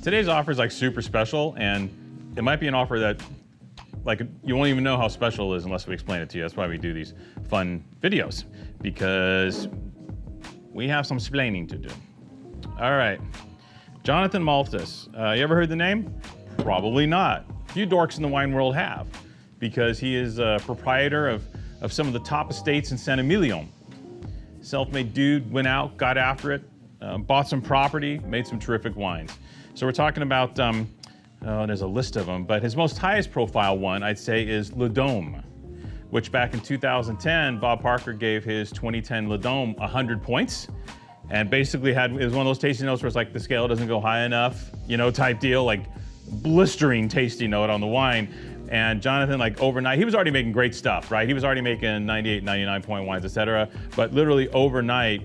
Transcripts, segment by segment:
Today's offer is like super special, and it might be an offer that like you won't even know how special it is unless we explain it to you. That's why we do these fun videos, because we have some explaining to do. All right, Jonathan Malus. You ever heard the name? Probably not. Few dorks in the wine world have, because he is a proprietor of some of the top estates in San Emilio. Self-made dude, went out, got after it, bought some property, made some terrific wines. So we're talking about, there's a list of them, but his most highest profile one, I'd say, is Le Dome, which back in 2010, Bob Parker gave his 2010 Le Dome 100 points. And basically it was one of those tasting notes where it's like the scale doesn't go high enough, type deal, like blistering tasting note on the wine. And Jonathan, like overnight, he was already making great stuff, right? He was already making 98, 99 point wines, etc. But literally overnight,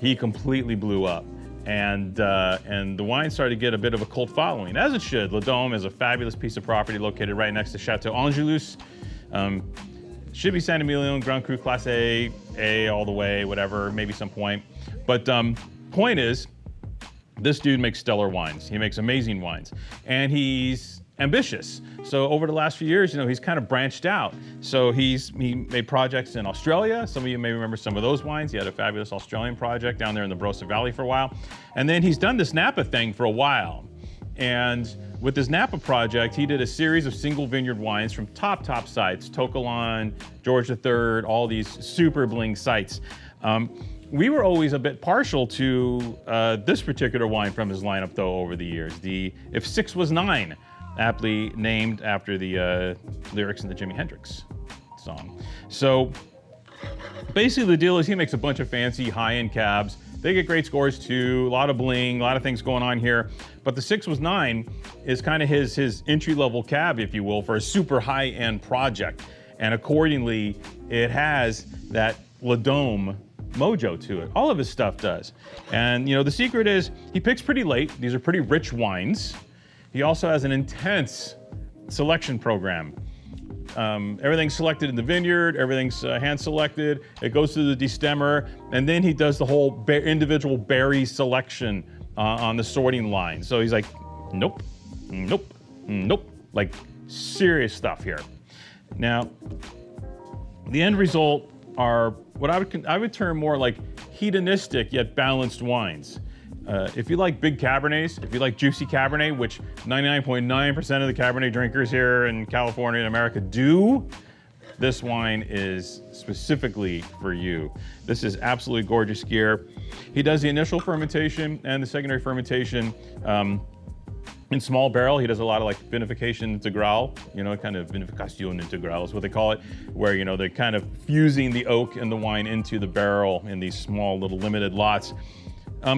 he completely blew up. And the wine started to get a bit of a cult following, as it should. Le Dome is a fabulous piece of property located right next to Chateau Angelus. Should be San Emilio, Grand Cru Class A all the way, whatever, maybe some point. But point is, this dude makes stellar wines. He makes amazing wines, and he's ambitious. So over the last few years, he's kind of branched out. So he made projects in Australia. Some of you may remember some of those wines. He had a fabulous Australian project down there in the Barossa Valley for a while. And then he's done this Napa thing for a while. And with this Napa project, he did a series of single vineyard wines from top sites, Tokelon, George III, all these super bling sites. We were always a bit partial to this particular wine from his lineup, though, over the years. The If Six Was Nine, aptly named after the lyrics in the Jimi Hendrix song. So basically the deal is he makes a bunch of fancy high-end cabs. They get great scores too, a lot of bling, a lot of things going on here. But the 6 Was 9 is kind of his entry-level cab, if you will, for a super high-end project. And accordingly, it has that Le Dome mojo to it. All of his stuff does. And the secret is he picks pretty late. These are pretty rich wines. He also has an intense selection program. Everything's selected in the vineyard, everything's hand selected, it goes through the destemmer, and then he does the whole individual berry selection on the sorting line. So he's like, nope, nope, nope, like serious stuff here. Now, the end result are what I would term more like hedonistic yet balanced wines. If you like big Cabernets, if you like juicy Cabernet, which 99.9% of the Cabernet drinkers here in California and America do, this wine is specifically for you. This is absolutely gorgeous gear. He does the initial fermentation and the secondary fermentation in small barrel. He does a lot of like vinification integral, kind of vinification integral is what they call it, where, they're kind of fusing the oak and the wine into the barrel in these small little limited lots.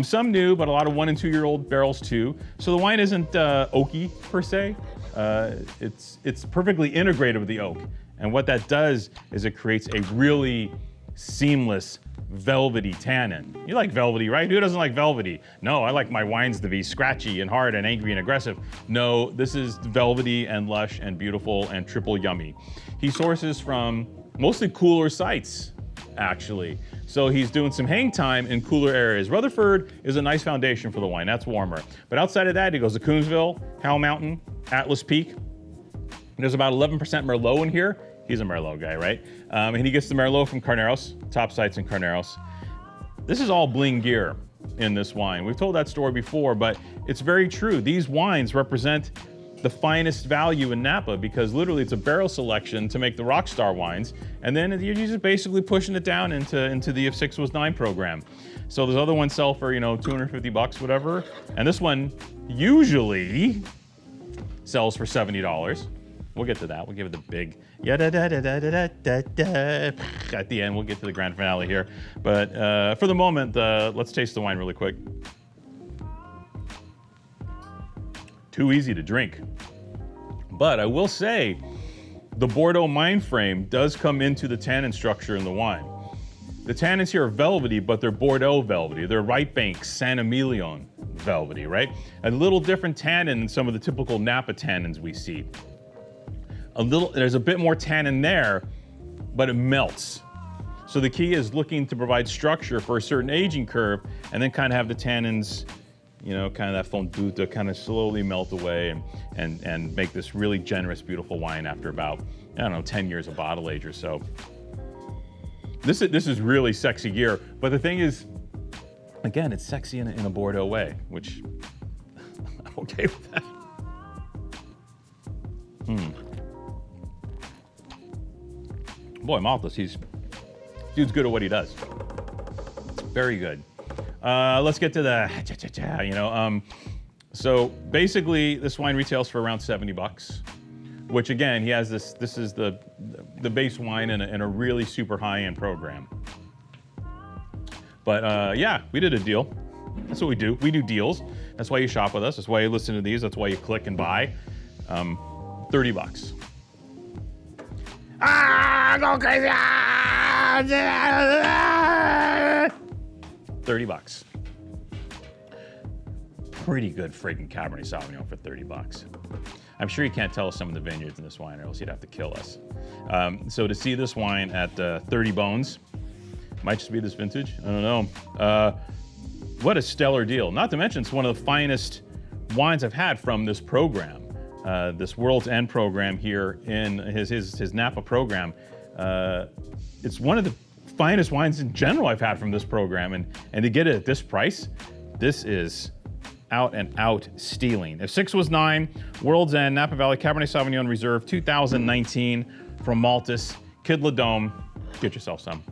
Some new, but a lot of 1 and 2 year old barrels too. So the wine isn't oaky per se. It's perfectly integrated with the oak. And what that does is it creates a really seamless, velvety tannin. You like velvety, right? Who doesn't like velvety? No, I like my wines to be scratchy and hard and angry and aggressive. No, this is velvety and lush and beautiful and triple yummy. He sources from mostly cooler sites, actually. So he's doing some hang time in cooler areas. Rutherford is a nice foundation for the wine, that's warmer. But outside of that, he goes to Coonsville, Howell Mountain, Atlas Peak. There's about 11% Merlot in here. He's a Merlot guy, right? And he gets the Merlot from Carneros, top sites in Carneros. This is all bling gear in this wine. We've told that story before, but it's very true. These wines represent the finest value in Napa, because literally it's a barrel selection to make the Rockstar wines, and then you're just basically pushing it down into the If 6 Was 9 program. So those other ones sell for $250, whatever, and this one usually sells for $70. We'll get to that. We'll give it the big at the end. We'll get to the grand finale here, but for the moment, let's taste the wine really quick. Too easy to drink. But I will say, the Bordeaux mind frame does come into the tannin structure in the wine. The tannins here are velvety, but they're Bordeaux velvety. They're right bank San Emilio velvety, right? A little different tannin than some of the typical Napa tannins we see. There's a bit more tannin there, but it melts. So the key is looking to provide structure for a certain aging curve, and then kind of have the tannins you know, kind of that fondue to kind of slowly melt away and make this really generous, beautiful wine after about, I don't know, 10 years of bottle age or so. This is really sexy gear, but the thing is, again, it's sexy in a Bordeaux way, which I'm okay with that. Boy, Malthus, dude's good at what he does. It's very good. Let's get to the you know. So basically, this wine retails for around $70, which again, he has this. This is the base wine in a really super high-end program. But yeah, we did a deal. That's what we do. We do deals. That's why you shop with us. That's why you listen to these. That's why you click and buy. $30. Go crazy! $30. Pretty good friggin' Cabernet Sauvignon for $30. I'm sure you can't tell us some of the vineyards in this wine, or else you'd have to kill us. So to see this wine at 30 bones, might just be this vintage. I don't know. What a stellar deal. Not to mention, it's one of the finest wines I've had from this program. This World's End program here in his Napa program. It's one of the finest wines in general I've had from this program, and to get it at this price, this is out and out stealing. If 6 was 9, World's End Napa Valley Cabernet Sauvignon Reserve 2019 from Malthus, Kid Ladome. Get yourself some.